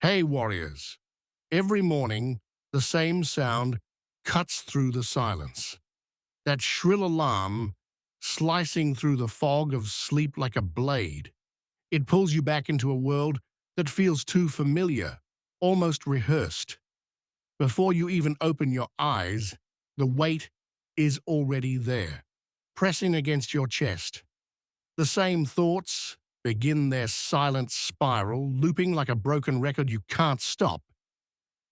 Hey, warriors. Every morning, the same sound cuts through the silence. That shrill alarm slicing through the fog of sleep like a blade. It pulls you back into a world that feels too familiar, almost rehearsed. Before you even open your eyes, the weight is already there, pressing against your chest. The same thoughts begin their silent spiral, looping like a broken record you can't stop.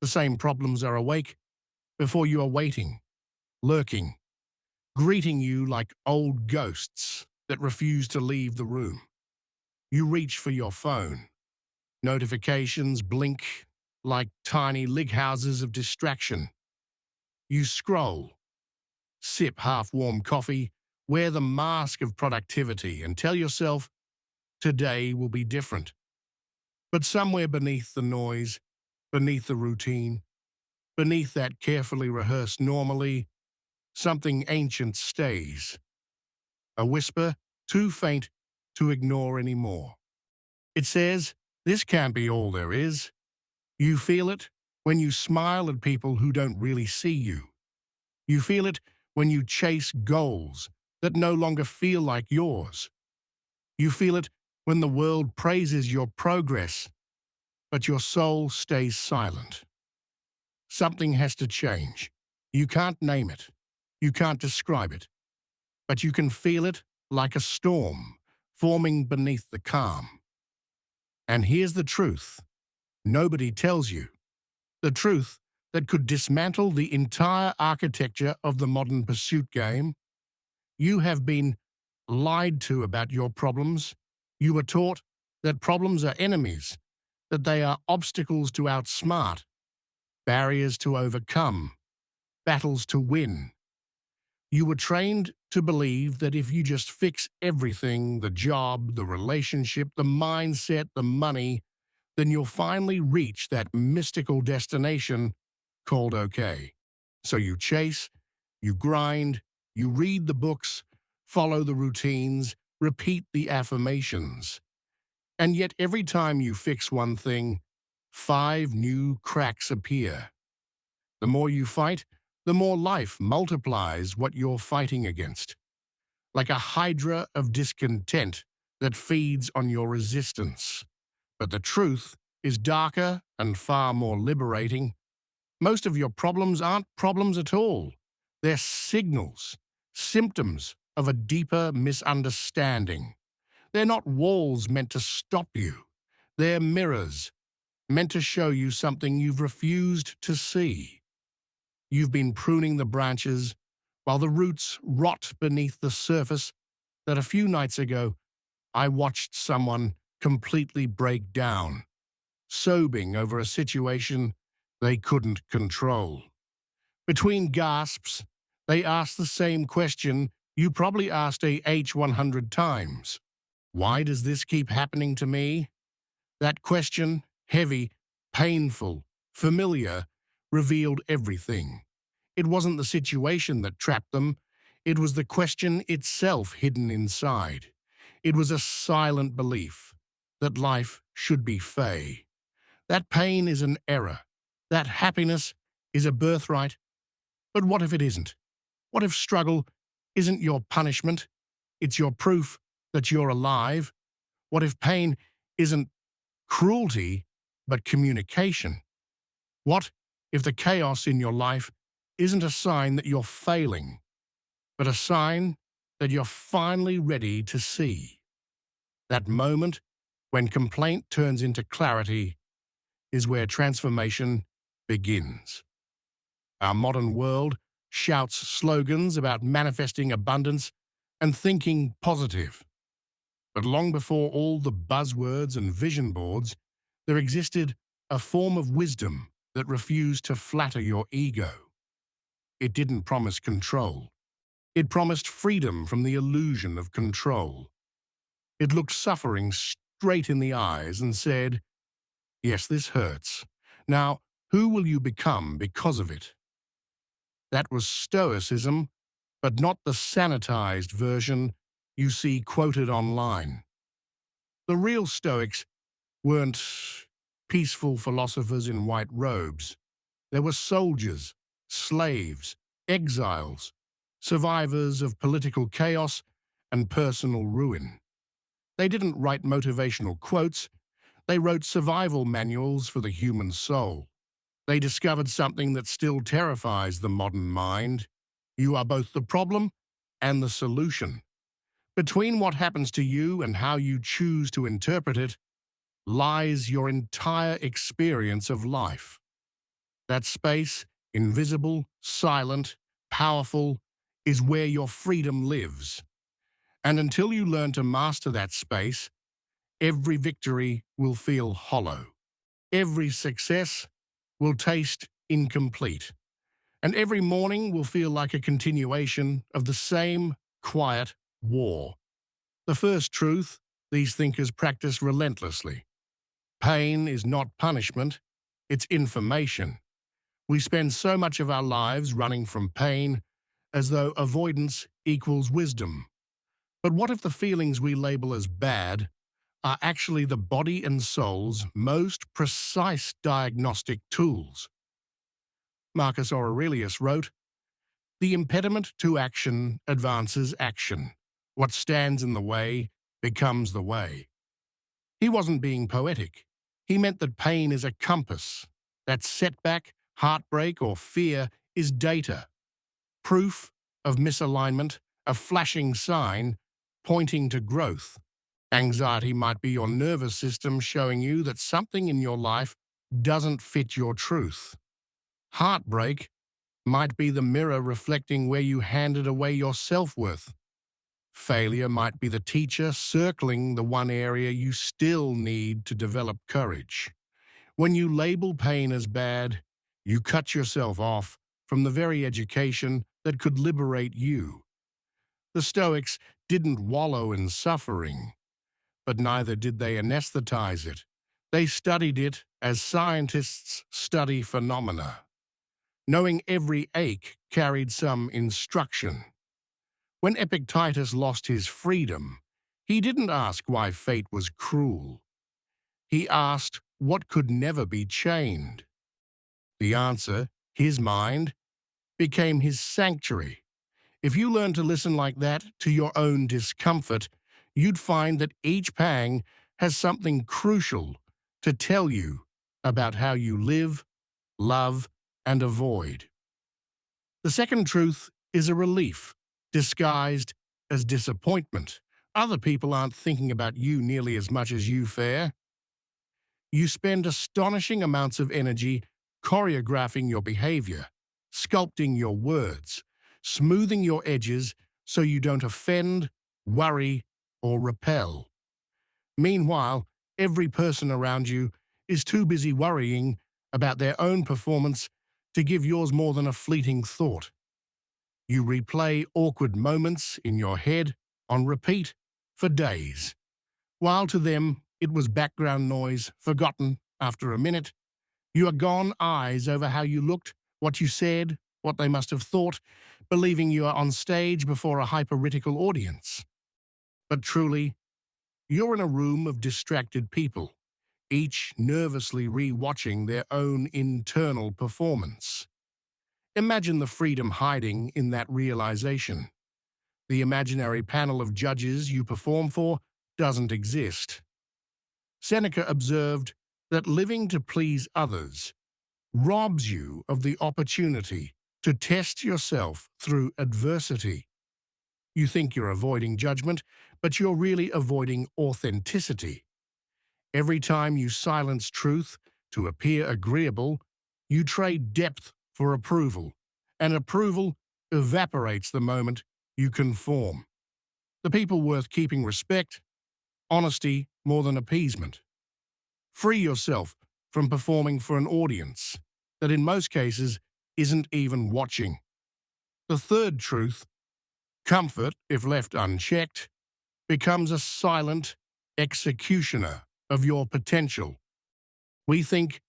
The same problems are awake before you are waiting, lurking, greeting you like old ghosts that refuse to leave the room. You reach for your phone. Notifications blink like tiny lighthouses of distraction. You scroll, sip half-warm coffee, wear the mask of productivity and tell yourself, today will be different. But somewhere beneath the noise, beneath the routine, beneath that carefully rehearsed normally, something ancient stays. A whisper too faint to ignore anymore. It says, this can't be all there is. You feel it when you smile at people who don't really see you. You feel it when you chase goals that no longer feel like yours. You feel it when the world praises your progress, but your soul stays silent. Something has to change. You can't name it. You can't describe it. But you can feel it like a storm forming beneath the calm. And here's the truth nobody tells you. The truth that could dismantle the entire architecture of the modern pursuit game. You have been lied to about your problems. You were taught that problems are enemies, that they are obstacles to outsmart, barriers to overcome, battles to win. You were trained to believe that if you just fix everything, the job, the relationship, the mindset, the money, then you'll finally reach that mystical destination called okay. So you chase, you grind, you read the books, follow the routines, repeat the affirmations. And yet every time you fix one thing, 5 new cracks appear. The more you fight, the more life multiplies what you're fighting against. Like a hydra of discontent that feeds on your resistance. But the truth is darker and far more liberating. Most of your problems aren't problems at all. They're signals, symptoms of a deeper misunderstanding. They're not walls meant to stop you. They're mirrors, meant to show you something you've refused to see. You've been pruning the branches while the roots rot beneath the surface that a few nights ago I watched someone completely break down, sobbing over a situation they couldn't control. Between gasps, they asked the same question you probably asked a H100 times. Why does this keep happening to me? That question, heavy, painful, familiar, revealed everything. It wasn't the situation that trapped them. It was the question itself hidden inside. It was a silent belief that life should be fey. That pain is an error. That happiness is a birthright. But what if it isn't? What if struggle isn't your punishment? It's your proof that you're alive. What if pain isn't cruelty, but communication? What if the chaos in your life isn't a sign that you're failing, but a sign that you're finally ready to see? That moment when complaint turns into clarity is where transformation begins. Our modern world shouts slogans about manifesting abundance and thinking positive. But long before all the buzzwords and vision boards, there existed a form of wisdom that refused to flatter your ego. It didn't promise control. It promised freedom from the illusion of control. It looked suffering straight in the eyes and said, yes, this hurts. Now, who will you become because of it? That was Stoicism, but not the sanitized version you see quoted online. The real Stoics weren't peaceful philosophers in white robes. There were soldiers, slaves, exiles, survivors of political chaos and personal ruin. They didn't write motivational quotes, they wrote survival manuals for the human soul. They discovered something that still terrifies the modern mind. You are both the problem and the solution. Between what happens to you and how you choose to interpret it lies your entire experience of life. That space, invisible, silent, powerful, is where your freedom lives. And until you learn to master that space, every victory will feel hollow. Every success will taste incomplete. And every morning will feel like a continuation of the same quiet war. The first truth these thinkers practice relentlessly. Pain is not punishment, it's information. We spend so much of our lives running from pain as though avoidance equals wisdom. But what if the feelings we label as bad are actually the body and soul's most precise diagnostic tools? Marcus Aurelius wrote, "The impediment to action advances action. What stands in the way becomes the way." He wasn't being poetic. He meant that pain is a compass. That setback, heartbreak, or fear is data, proof of misalignment, a flashing sign pointing to growth. Anxiety might be your nervous system showing you that something in your life doesn't fit your truth. Heartbreak might be the mirror reflecting where you handed away your self-worth. Failure might be the teacher circling the one area you still need to develop courage. When you label pain as bad, you cut yourself off from the very education that could liberate you. The Stoics didn't wallow in suffering, but neither did they anesthetize it. They studied it as scientists study phenomena. Knowing every ache carried some instruction. When Epictetus lost his freedom, he didn't ask why fate was cruel. He asked what could never be chained. The answer, his mind, became his sanctuary. If you learn to listen like that to your own discomfort, you'd find that each pang has something crucial to tell you about how you live, love, and avoid. The second truth is a relief, disguised as disappointment. Other people aren't thinking about you nearly as much as you fare. You spend astonishing amounts of energy choreographing your behavior, sculpting your words, smoothing your edges so you don't offend, worry, or repel. Meanwhile, every person around you is too busy worrying about their own performance to give yours more than a fleeting thought. You replay awkward moments in your head on repeat for days, while to them it was background noise forgotten after a minute. You are gone eyes over how you looked, what you said, what they must have thought, believing you are on stage before a hypercritical audience. But truly, you're in a room of distracted people, each nervously re-watching their own internal performance. Imagine the freedom hiding in that realization. The imaginary panel of judges you perform for doesn't exist. Seneca observed that living to please others robs you of the opportunity to test yourself through adversity. You think you're avoiding judgment, but you're really avoiding authenticity. Every time you silence truth to appear agreeable, you trade depth for approval, and approval evaporates the moment you conform. The people worth keeping respect, honesty more than appeasement. Free yourself from performing for an audience that in most cases isn't even watching. The third truth, comfort, if left unchecked, becomes a silent executioner of your potential. We think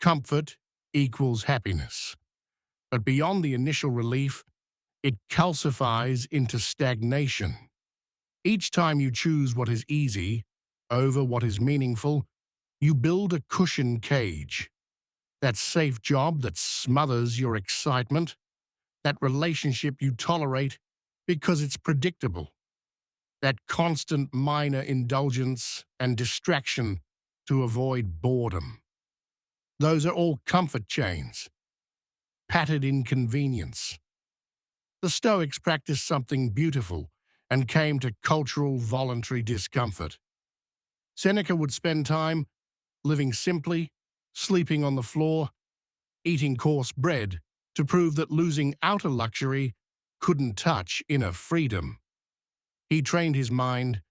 comfort equals happiness, but beyond the initial relief, it calcifies into stagnation. Each time you choose what is easy over what is meaningful, You build a cushion cage, that safe job that smothers your excitement, that relationship you tolerate because it's predictable, that constant minor indulgence and distraction to avoid boredom. Those are all comfort chains, padded inconvenience. The Stoics practiced something beautiful and came to cultural voluntary discomfort. Seneca would spend time living simply, sleeping on the floor, eating coarse bread to prove that losing outer luxury couldn't touch inner freedom. He trained his mind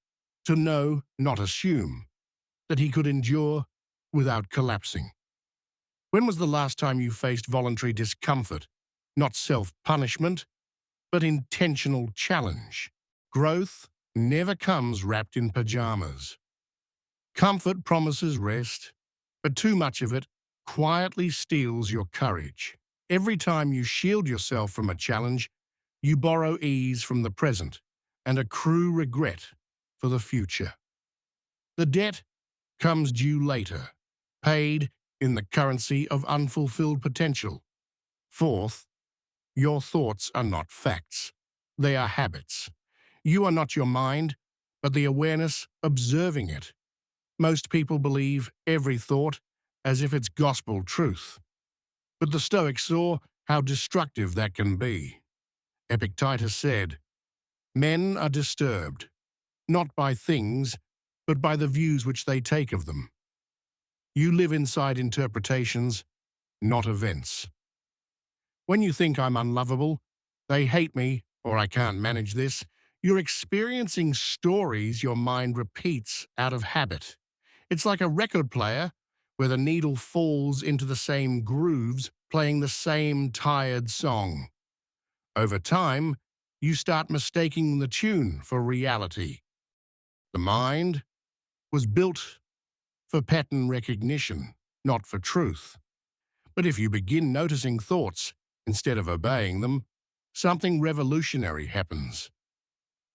to know, not assume, that he could endure without collapsing. When was the last time you faced voluntary discomfort, not self-punishment, but intentional challenge? Growth never comes wrapped in pajamas. Comfort promises rest, but too much of it quietly steals your courage. Every time you shield yourself from a challenge, you borrow ease from the present and accrue regret for the future. The debt comes due later, paid in the currency of unfulfilled potential. Fourth, your thoughts are not facts. They are habits. You are not your mind, but the awareness observing it. Most people believe every thought as if it's gospel truth. But the Stoics saw how destructive that can be. Epictetus said, "Men are disturbed, not by things, but by the views which they take of them." You live inside interpretations, not events. When you think I'm unlovable, they hate me, or I can't manage this, you're experiencing stories your mind repeats out of habit. It's like a record player where the needle falls into the same grooves, playing the same tired song. Over time, you start mistaking the tune for reality. The mind was built for pattern recognition, not for truth. But if you begin noticing thoughts instead of obeying them, something revolutionary happens.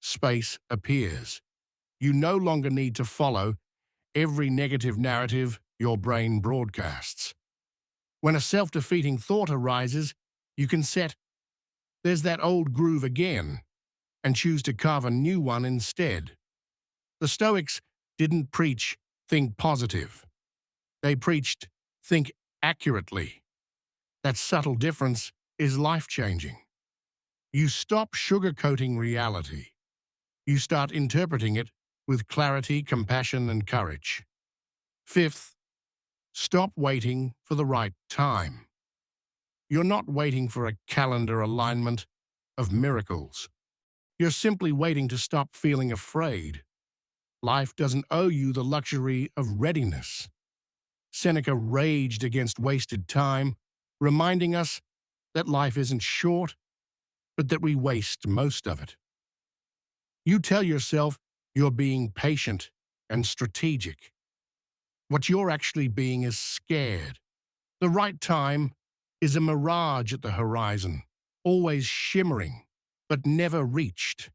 Space appears. You no longer need to follow every negative narrative your brain broadcasts. When a self-defeating thought arises, you can set, "There's that old groove again," and choose to carve a new one instead. The Stoics didn't preach, "Think positive." They preached, "Think accurately." That subtle difference is life-changing. You stop sugarcoating reality. You start interpreting it with clarity, compassion, and courage. Fifth, stop waiting for the right time. You're not waiting for a calendar alignment of miracles. You're simply waiting to stop feeling afraid. Life doesn't owe you the luxury of readiness. Seneca raged against wasted time, reminding us that life isn't short, but that we waste most of it. You tell yourself you're being patient and strategic. What you're actually being is scared. The right time is a mirage at the horizon, always shimmering, but never reached.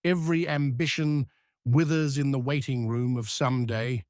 Every ambition withers in the waiting room of someday.